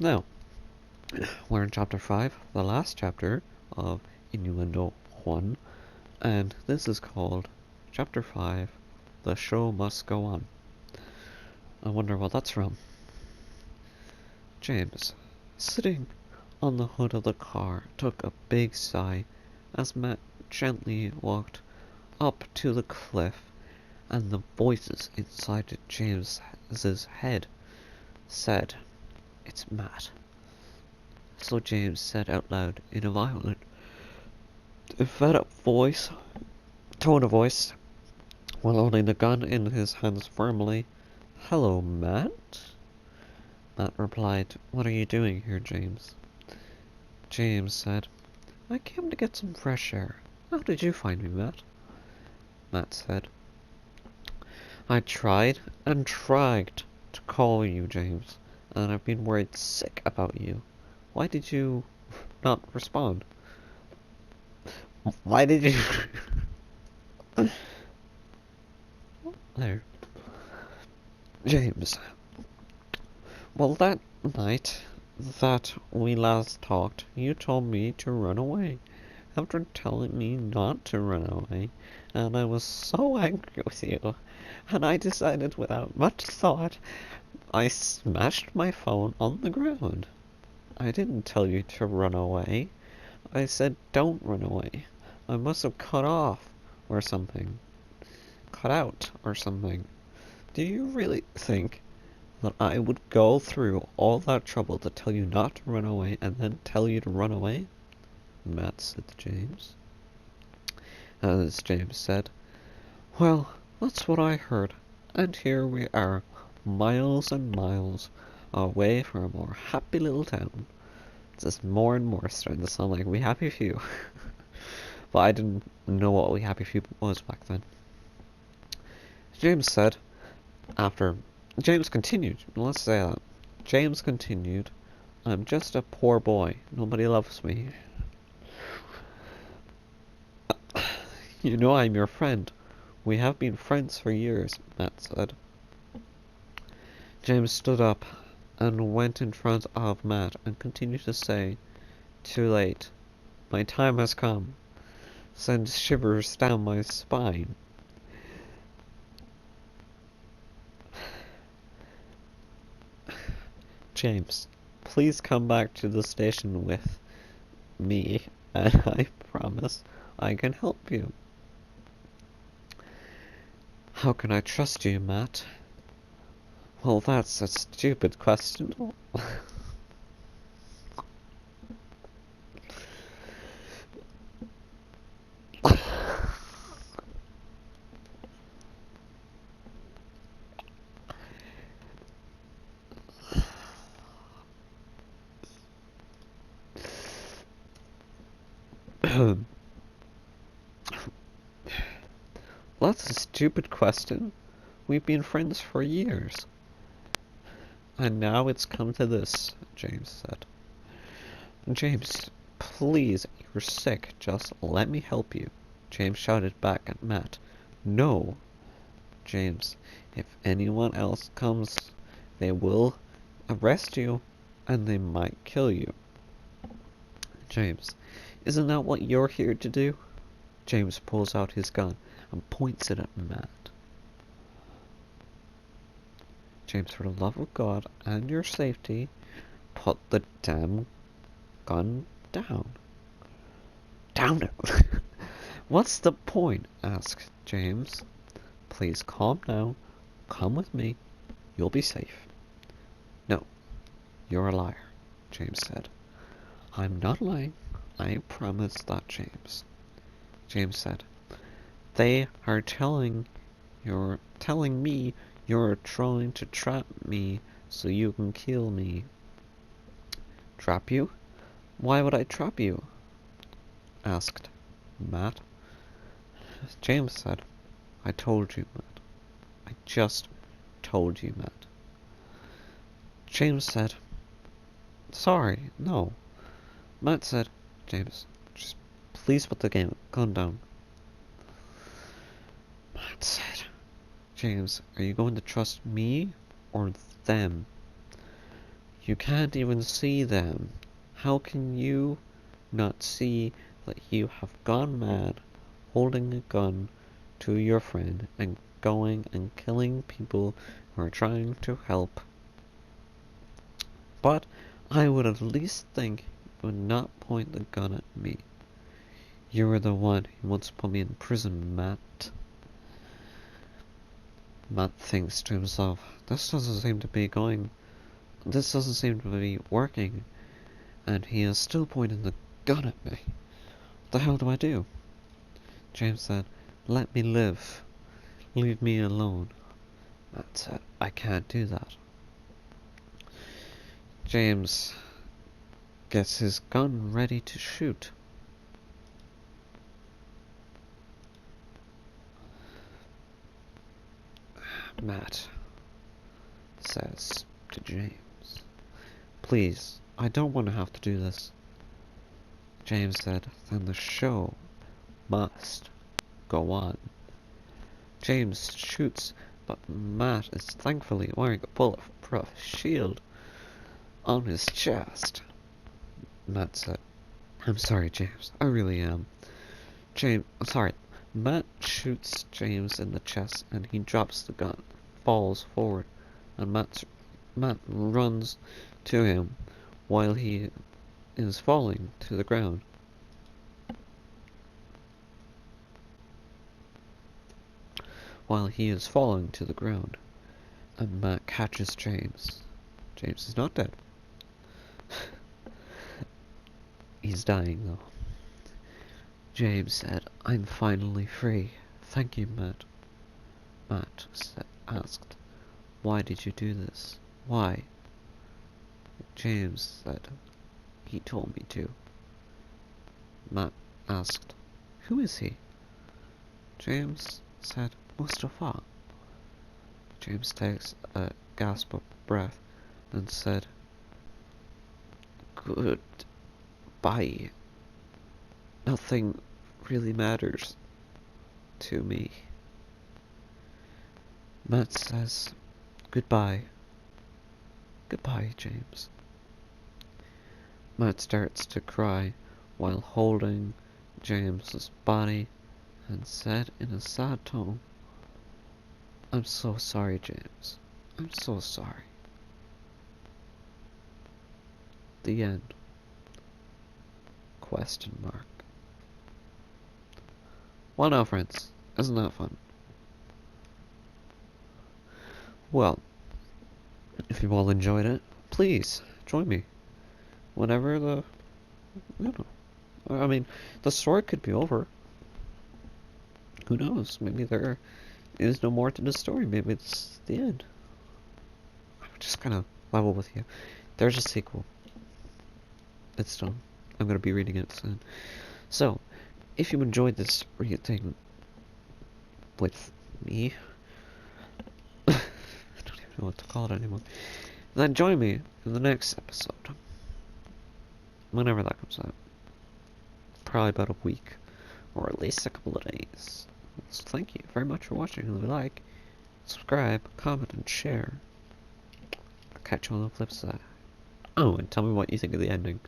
Now, we're in chapter 5, the last chapter of Innuendo 1, and this is called Chapter 5, The Show Must Go On. I wonder what that's from. James, sitting on the hood of the car, took a big sigh as Matt gently walked up to the cliff, and the voices inside James's head said, "It's Matt." So James said out loud in a violent, fed-up tone of voice, while holding the gun in his hands firmly, "Hello, Matt?" Matt replied, "What are you doing here, James?" James said, "I came to get some fresh air. How did you find me, Matt?" Matt said, "I tried and tried to call you, James, and I've been worried sick about you. Why did you not respond? Why did you..." There. James. "Well, that night that we last talked, you told me to run away, after telling me not to run away, and I was so angry with you, and I decided without much thought, I smashed my phone on the ground. I didn't tell you to run away. I said don't run away. I must have cut off or something. Cut out or something. Do you really think that I would go through all that trouble to tell you not to run away and then tell you to run away?" Matt said to James. As James said, "Well, that's what I heard, and here we are, miles and miles away from a more happy little town." This more and more starting to sound like We Happy Few. But I didn't know what We Happy Few was back then. James said, after James continued, let's say that. James continued, "I'm just a poor boy. Nobody loves me. You know I'm your friend. We have been friends for years," Matt said. James stood up and went in front of Matt and continued to say, "Too late. My time has come. Sends shivers down my spine." "James, please come back to the station with me, and I promise I can help you." "How can I trust you, Matt?" "Well, that's a stupid question." "That's a stupid question. We've been friends for years." "And now it's come to this," James said. "James, please, you're sick. Just let me help you." James shouted back at Matt, "No, James. If anyone else comes, they will arrest you, and they might kill you." "James, isn't that what you're here to do?" James pulls out his gun and points it at Matt. "James, for the love of God and your safety, put the damn gun down." "Down it!" "What's the point?" asked James. "Please calm down. Come with me. You'll be safe." "No, you're a liar," James said. "I'm not lying. I promise that, James." James said, "They are telling me you're trying to trap me so you can kill me." "Trap you? Why would I trap you?" asked Matt. James said, "I told you, Matt. I just told you, Matt." James said, "Sorry, no." Matt said, "James, just please put the gun down." Matt said, "James, are you going to trust me or them?" You can't even see them. How can you not see that you have gone mad, holding a gun to your friend and going and killing people who are trying to help? But I would at least think you would not point the gun at me. You were the one who wants to put me in prison, Matt. Matt thinks to himself, this doesn't seem to be working, and he is still pointing the gun at me. What the hell do I do? James said, let me live. Leave me alone. Matt said, I can't do that. James gets his gun ready to shoot. Matt says to James, please, I don't want to have to do this. James said, then the show must go on. James shoots, but Matt is thankfully wearing a bulletproof shield on his chest. Matt said, I'm sorry, James, I really am. Matt shoots James in the chest and he drops the gun, falls forward, and Matt runs to him while he is falling to the ground. And Matt catches James. James is not dead. He's dying though. James said, I'm finally free. Thank you, Matt. Matt asked, why did you do this? Why? James said, he told me to. Matt asked, who is he? James said, Mustafa. James takes a gasp of breath and said, goodbye. Nothing really matters to me. Matt says, goodbye. Goodbye, James. Matt starts to cry while holding James's body and said in a sad tone, I'm so sorry, James. I'm so sorry. The end. Question mark. Well now, friends, isn't that fun? Well, if you all enjoyed it, please join me. Whenever the story could be over. Who knows? Maybe there is no more to the story. Maybe it's the end. I'm just gonna level with you. There's a sequel. It's done. I'm gonna be reading it soon. So, if you enjoyed this reading with me, I don't even know what to call it anymore, then join me in the next episode. Whenever that comes out. Probably about a week, or at least a couple of days. So thank you very much for watching. Leave a like, subscribe, comment, and share. I'll catch you on the flip side. Oh, and tell me what you think of the ending.